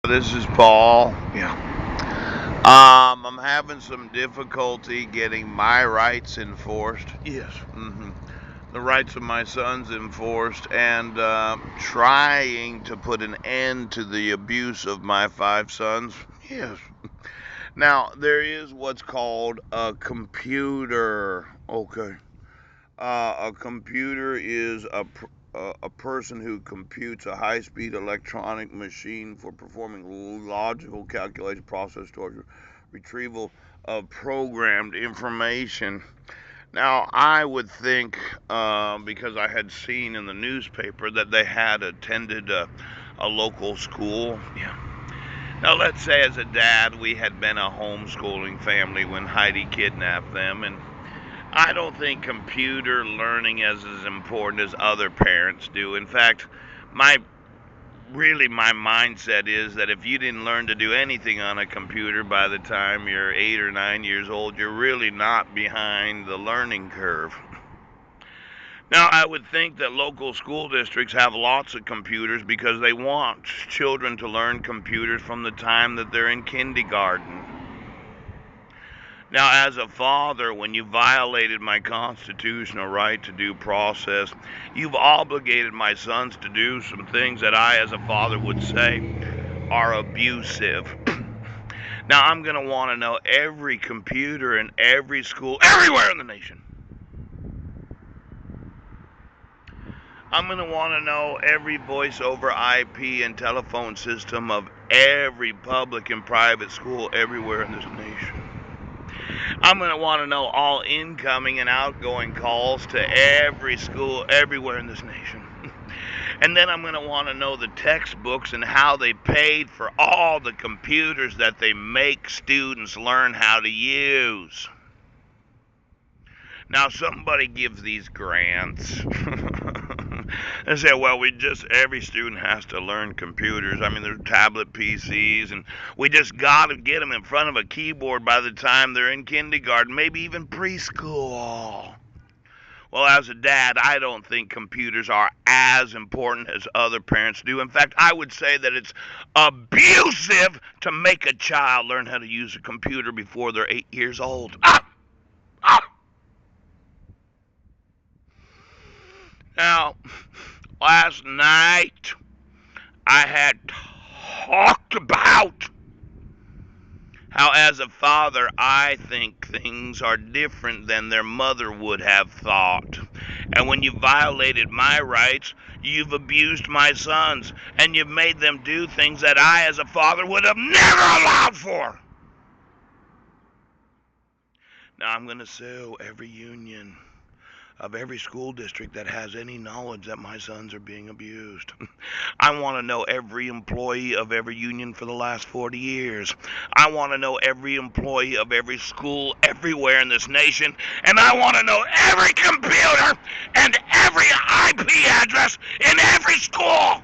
This is Paul. Yeah. I'm having some difficulty getting my rights enforced. Yes. The rights of my sons enforced, and trying to put an end to the abuse of my five sons. Yes. Now there is what's called a computer. Okay. A computer is a person who computes a high-speed electronic machine for performing logical calculation, process, storage, retrieval of programmed information. Now, I would think, because I had seen in the newspaper that they had attended a local school. Yeah. Now, let's say as a dad, we had been a homeschooling family when Heidi kidnapped them, and I don't think computer learning is as important as other parents do. In fact, my my mindset is that if you didn't learn to do anything on a computer by the time you're 8 or 9 years old, you're really not behind the learning curve. Now, I would think that local school districts have lots of computers because they want children to learn computers from the time that they're in kindergarten. Now, as a father, when you violated my constitutional right to due process, you've obligated my sons to do some things that I, as a father, would say are abusive. Now, I'm going to want to know every computer in every school, everywhere in the nation. I'm going to want to know every voice over IP and telephone system of every public and private school everywhere in this nation. I'm going to want to know all incoming and outgoing calls to every school everywhere in this nation. And then I'm going to want to know the textbooks and how they paid for all the computers that they make students learn how to use. Now, somebody gives these grants and say, well, every student has to learn computers. I mean, there's tablet PCs, and we just got to get them in front of a keyboard by the time they're in kindergarten, maybe even preschool. Well, as a dad, I don't think computers are as important as other parents do. In fact, I would say that it's abusive to make a child learn how to use a computer before they're 8 years old. Now, last night I had talked about how, as a father, I think things are different than their mother would have thought. And when you violated my rights, you've abused my sons, and you've made them do things that I, as a father, would have never allowed for. Now I'm going to sue every union of every school district that has any knowledge that my sons are being abused. I want to know every employee of every union for the last 40 years. I want to know every employee of every school everywhere in this nation. And I want to know every computer and every IP address in every school.